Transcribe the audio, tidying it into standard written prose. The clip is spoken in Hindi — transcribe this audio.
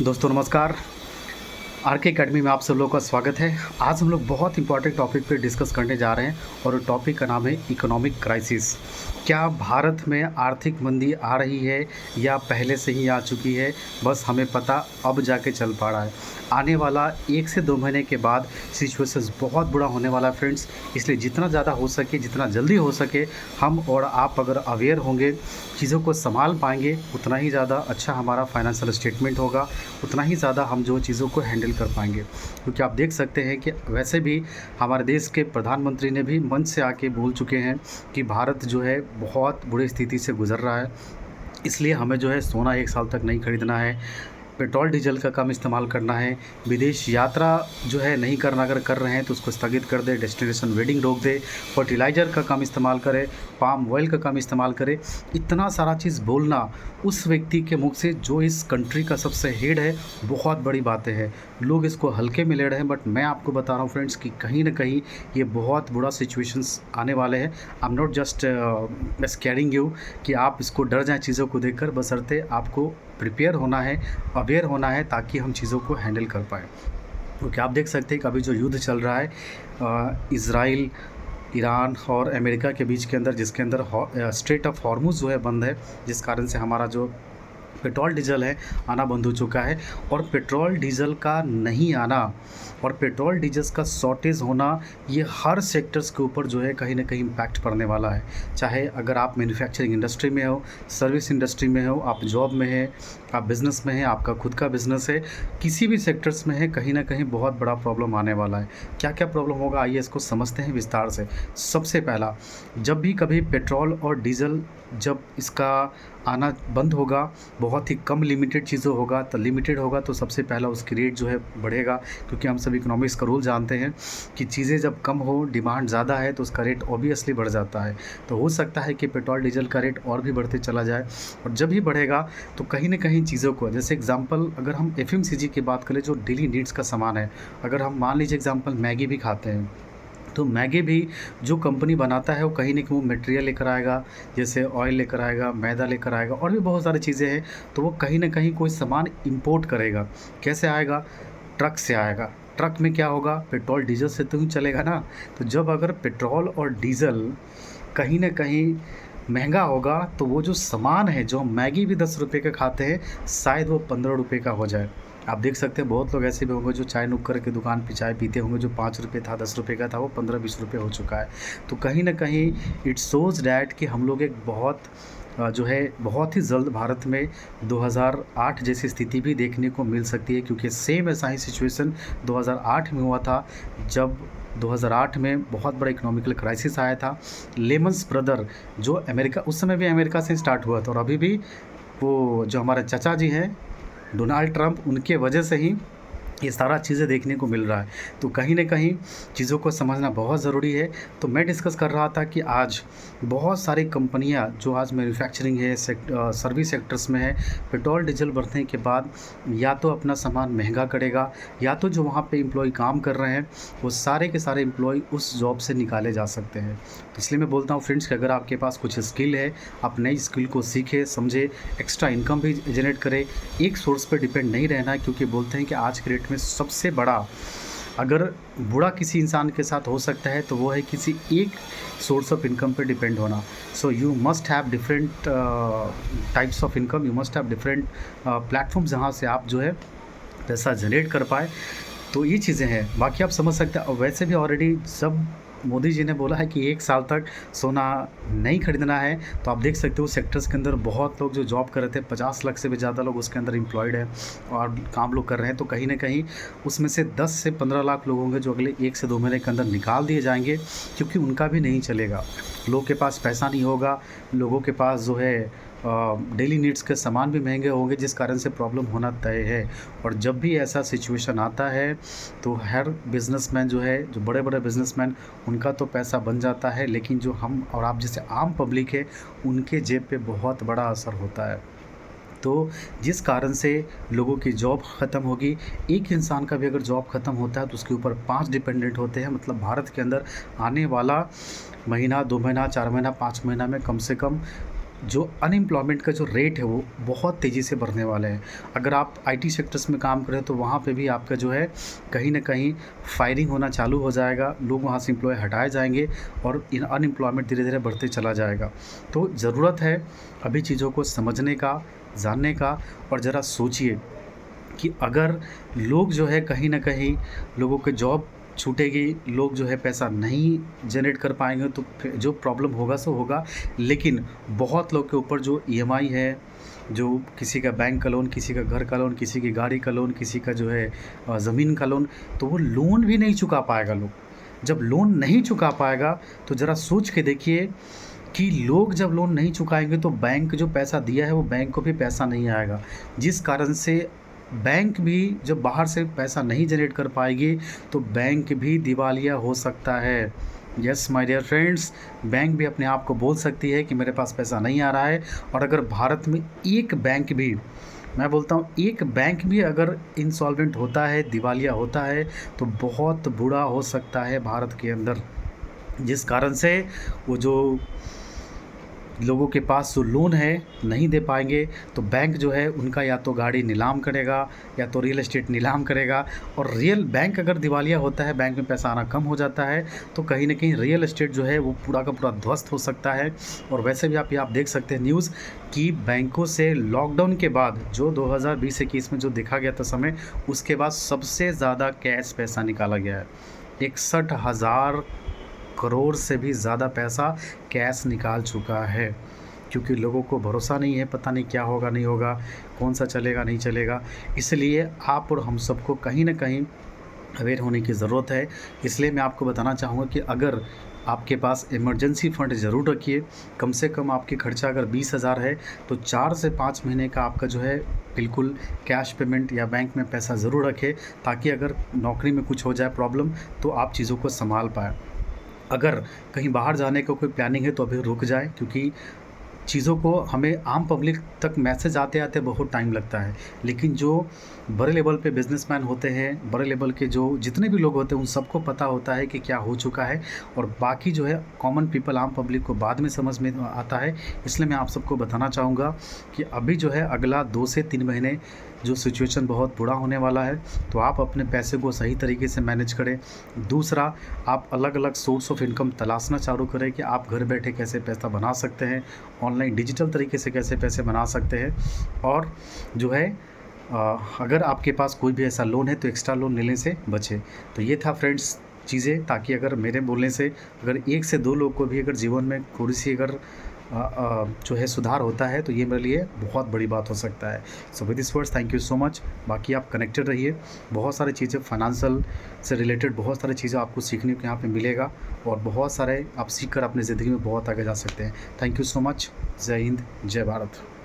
दोस्तों नमस्कार। आर के अकेडमी में आप सब लोगों का स्वागत है। आज हम लोग बहुत इंपॉर्टेंट टॉपिक पे डिस्कस करने जा रहे हैं और टॉपिक का नाम है इकोनॉमिक क्राइसिस। क्या भारत में आर्थिक मंदी आ रही है या पहले से ही आ चुकी है, बस हमें पता अब जाके चल पा रहा है। आने वाला 1 से 2 महीने के बाद सिचुएशन बहुत बुरा होने वाला है फ्रेंड्स। इसलिए जितना ज़्यादा हो सके, जितना जल्दी हो सके, हम और आप अगर अवेयर होंगे, चीज़ों को संभाल पाएंगे, उतना ही ज़्यादा अच्छा हमारा फाइनेंशियल स्टेटमेंट होगा, उतना ही ज़्यादा हम जो चीज़ों को हैंडल कर पाएंगे। क्योंकि आप देख सकते हैं कि वैसे भी हमारे देश के प्रधानमंत्री ने भी मंच से आके बोल चुके हैं कि भारत जो है बहुत बुरी स्थिति से गुजर रहा है। इसलिए हमें जो है सोना 1 साल तक नहीं खरीदना है, पेट्रोल डीजल का कम इस्तेमाल करना है, विदेश यात्रा जो है नहीं करना, अगर कर रहे हैं तो उसको स्थगित कर दे, डेस्टिनेशन वेडिंग रोक दे, फर्टिलाइज़र का कम इस्तेमाल करें, पाम ऑयल का कम इस्तेमाल करें। इतना सारा चीज़ बोलना उस व्यक्ति के मुख से जो इस कंट्री का सबसे हेड है, बहुत बड़ी बातें हैं। लोग इसको हल्के में ले रहे हैं, बट मैं आपको बता रहा हूँ फ्रेंड्स कि कहीं ना कहीं ये बहुत बुरा सिचुएशंस आने वाले हैं। I am not just scaring you कि आप इसको डर जाएँ चीज़ों को देखकर, बशर्ते आपको प्रिपेयर होना है, अवेयर होना है, ताकि हम चीज़ों को हैंडल कर पाएँ। क्योंकि आप देख सकते हैं कि अभी जो युद्ध चल रहा है इज़राइल, ईरान और अमेरिका के बीच के अंदर, जिसके अंदर स्ट्रेट ऑफ हॉर्मुज़ जो है बंद है, जिस कारण से हमारा जो पेट्रोल डीजल है आना बंद हो चुका है। और पेट्रोल डीजल का नहीं आना और पेट्रोल डीजल का शॉर्टेज होना, ये हर सेक्टर्स के ऊपर जो है कहीं ना कहीं इम्पैक्ट पड़ने वाला है। चाहे अगर आप मैन्युफैक्चरिंग इंडस्ट्री में हो, सर्विस इंडस्ट्री में हो, आप जॉब में हैं, आप बिज़नेस में हैं, आपका खुद का बिज़नेस है, किसी भी सेक्टर्स में है, कहीं ना कहीं बहुत बड़ा प्रॉब्लम आने वाला है। क्या क्या प्रॉब्लम होगा, आइए इसको समझते हैं विस्तार से। सबसे पहला, जब भी कभी पेट्रोल और डीजल जब इसका आना बंद होगा, बहुत ही कम लिमिटेड चीज़ों होगा, तो लिमिटेड होगा तो सबसे पहला उसकी रेट जो है बढ़ेगा। क्योंकि हम सब इकोनॉमिक्स का रूल जानते हैं कि चीज़ें जब कम हो, डिमांड ज़्यादा है, तो उसका रेट ऑब्वियसली बढ़ जाता है। तो हो सकता है कि पेट्रोल डीजल का रेट और भी बढ़ते चला जाए, और जब भी बढ़ेगा तो कहीं ना कहीं चीज़ों को, जैसे एग्जांपल अगर हम एफएमसीजी की बात करें, जो डेली नीड्स का सामान है, अगर हम मान लीजिए एग्जांपल मैगी भी खाते हैं, तो मैगी भी जो कंपनी बनाता है वो कहीं ना कहीं वो मटेरियल लेकर आएगा, जैसे ऑयल लेकर आएगा, मैदा लेकर आएगा, और भी बहुत सारी चीज़ें हैं। तो वो कहीं ना कहीं कोई सामान इंपोर्ट करेगा। कैसे आएगा? ट्रक से आएगा। ट्रक में क्या होगा? पेट्रोल डीजल से तो ही चलेगा ना। तो जब अगर पेट्रोल और डीजल कहीं ना कहीं महंगा होगा, तो वो जो सामान है, जो हम मैगी भी 10 रुपये का खाते हैं, शायद वो 15 रुपये का हो जाए। आप देख सकते हैं बहुत लोग ऐसे भी होंगे जो चाय नुक्कड़ की दुकान पे चाय पीते होंगे, जो 5 रुपये था, 10 रुपये का था, वो 15-20 रुपये हो चुका है। तो कहीं ना कहीं इट शोज़ डैट कि हम लोग एक बहुत जो है बहुत ही जल्द भारत में 2008 जैसी स्थिति भी देखने को मिल सकती है। क्योंकि सेम ऐसा ही सिचुएशन 2008 में हुआ था, जब 2008 में बहुत बड़ा इकोनॉमिकल क्राइसिस आया था। लेमन्स ब्रदर जो अमेरिका, उस समय भी अमेरिका से स्टार्ट हुआ था, और अभी भी वो जो हमारे चाचा जी हैं डोनाल्ड ट्रंप, उनके वजह से ही ये सारा चीज़ें देखने को मिल रहा है। तो कहीं ना कहीं चीज़ों को समझना बहुत ज़रूरी है। तो मैं डिस्कस कर रहा था कि आज बहुत सारी कंपनियां जो आज मैन्युफैक्चरिंग है, सर्विस सेक्टर्स में है, पेट्रोल डीजल बढ़ने के बाद या तो अपना सामान महंगा करेगा, या तो जो वहाँ पे एम्प्लॉय काम कर रहे हैं वो सारे के सारे एम्प्लॉय उस जॉब से निकाले जा सकते हैं। तो इसलिए मैं बोलता हूँ फ्रेंड्स कि अगर आपके पास कुछ स्किल है, आप नई स्किल को सीखें, समझे, एक्स्ट्रा इनकम भी जनरेट करें। एक सोर्स पर डिपेंड नहीं रहना है, क्योंकि बोलते हैं कि आज के डेट में सबसे बड़ा अगर बुरा किसी इंसान के साथ हो सकता है तो वो है किसी एक सोर्स ऑफ इनकम पे डिपेंड होना। So you must have different types of income, you must have different platform जहाँ से आप जो है पैसा जनरेट कर पाए। तो ये चीज़ें हैं, बाकी आप समझ सकते हैं। और वैसे भी ऑलरेडी सब मोदी जी ने बोला है कि 1 साल तक सोना नहीं खरीदना है। तो आप देख सकते हो सेक्टर्स के अंदर बहुत लोग जो जॉब कर रहे थे, 50 लाख से भी ज़्यादा लोग उसके अंदर एम्प्लॉयड हैं और काम लोग कर रहे हैं। तो कहीं ना कहीं उसमें से 10 से 15 लाख लोग होंगे जो अगले 1 से 2 महीने के अंदर निकाल दिए जाएंगे, क्योंकि उनका भी नहीं चलेगा। लोगों के पास पैसा नहीं होगा, लोगों के पास जो है डेली नीड्स के सामान भी महंगे होंगे, जिस कारण से प्रॉब्लम होना तय है। और जब भी ऐसा सिचुएशन आता है तो हर बिजनेसमैन जो है, जो बड़े बड़े बिजनेसमैन, उनका तो पैसा बन जाता है, लेकिन जो हम और आप जैसे आम पब्लिक है, उनके जेब पे बहुत बड़ा असर होता है। तो जिस कारण से लोगों की जॉब ख़त्म होगी। एक इंसान का भी अगर जॉब ख़त्म होता है तो उसके ऊपर 5 डिपेंडेंट होते हैं। मतलब भारत के अंदर आने वाला महीना, 2 महीना, 4 महीना, 5 महीना में कम से कम जो अनएम्प्लॉयमेंट का जो रेट है वो बहुत तेज़ी से बढ़ने वाले हैं। अगर आप आईटी सेक्टर्स में काम करें तो वहाँ पे भी आपका जो है कहीं न कहीं फायरिंग होना चालू हो जाएगा, लोग वहाँ से एम्प्लॉय हटाए जाएँगे और इन अनएम्प्लॉयमेंट धीरे-धीरे बढ़ते चला जाएगा। तो ज़रूरत है अभी चीज़ों को समझने का, जानने का। और ज़रा सोचिए कि अगर लोग जो है कहीं न कहीं लोगों के जॉब छूटेगी, लोग जो है पैसा नहीं जनरेट कर पाएँगे तो फिर जो प्रॉब्लम होगा सो होगा। लेकिन बहुत लोग के ऊपर जो ईएमआई है, जो किसी का बैंक का लोन, किसी का घर का लोन, किसी की गाड़ी का लोन, किसी का जो है ज़मीन का लोन, तो वो लोन भी नहीं चुका पाएगा लोग। जब लोन नहीं चुका पाएगा तो ज़रा सोच के देखिए कि लोग जब लोन नहीं चुकाएँगे तो बैंक जो पैसा दिया है वो बैंक को भी पैसा नहीं आएगा। जिस कारण से बैंक भी जब बाहर से पैसा नहीं जनरेट कर पाएगी तो बैंक भी दिवालिया हो सकता है। Yes my dear friends, bank भी अपने आप को बोल सकती है कि मेरे पास पैसा नहीं आ रहा है। और अगर भारत में एक बैंक भी, मैं बोलता हूँ एक बैंक भी अगर इंसॉल्वेंट होता है, दिवालिया होता है, तो बहुत बुरा हो सकता है भारत के अंदर। जिस कारण से वो जो लोगों के पास जो लोन है नहीं दे पाएंगे तो बैंक जो है उनका या तो गाड़ी नीलाम करेगा या तो रियल एस्टेट नीलाम करेगा। और रियल बैंक अगर दिवालिया होता है, बैंक में पैसा आना कम हो जाता है, तो कहीं ना कहीं रियल एस्टेट जो है वो पूरा का पूरा ध्वस्त हो सकता है। और वैसे भी आप देख सकते हैं न्यूज़ कि बैंकों से लॉकडाउन के बाद जो 2020-21 में जो देखा गया था समय, उसके बाद सबसे ज़्यादा कैश पैसा निकाला गया है। 61,000 करोड़ से भी ज़्यादा पैसा कैश निकाल चुका है, क्योंकि लोगों को भरोसा नहीं है, पता नहीं क्या होगा नहीं होगा, कौन सा चलेगा नहीं चलेगा। इसलिए आप और हम सबको कहीं ना कहीं अवेयर होने की ज़रूरत है। इसलिए मैं आपको बताना चाहूँगा कि अगर आपके पास इमरजेंसी फ़ंड ज़रूर रखिए। कम से कम आपकी खर्चा अगर 20,000 है तो 4 से 5 महीने का आपका जो है बिल्कुल कैश पेमेंट या बैंक में पैसा ज़रूर रखें, ताकि अगर नौकरी में कुछ हो जाए प्रॉब्लम तो आप चीज़ों को संभाल पाएँ। अगर कहीं बाहर जाने का कोई प्लानिंग है तो अभी रुक जाए, क्योंकि चीज़ों को हमें आम पब्लिक तक मैसेज आते-आते बहुत टाइम लगता है। लेकिन जो बड़े लेवल पे बिज़नेसमैन होते हैं, बड़े लेवल के जो जितने भी लोग होते हैं, उन सबको पता होता है कि क्या हो चुका है, और बाकी जो है कॉमन पीपल, आम पब्लिक को बाद में समझ में आता है। इसलिए मैं आप सबको बताना चाहूँगा कि अभी जो है अगला 2 से 3 महीने जो सिचुएशन बहुत बुरा होने वाला है, तो आप अपने पैसे को सही तरीके से मैनेज करें। दूसरा, आप अलग-अलग सोर्स ऑफ इनकम तलाशना चालू करें कि आप घर बैठे कैसे पैसा बना सकते हैं, ऑनलाइन डिजिटल तरीके से कैसे पैसे बना सकते हैं। और जो है अगर आपके पास कोई भी ऐसा लोन है तो एक्स्ट्रा लोन लेने से बचें। तो ये था फ्रेंड्स चीज़ें, ताकि अगर मेरे बोलने से अगर 1 से 2 लोग को भी अगर जीवन में थोड़ी-सी अगर जो है सुधार होता है तो ये मेरे लिए बहुत बड़ी बात हो सकता है। So with this words thank you so much. बाकी आप कनेक्टेड रहिए, बहुत सारी चीज़ें फाइनेंशियल से रिलेटेड बहुत सारी चीज़ें आपको सीखने को यहाँ पे मिलेगा, और बहुत सारे आप सीख कर अपनी ज़िंदगी में बहुत आगे जा सकते हैं। Thank you so much. जय हिंद, जय भारत।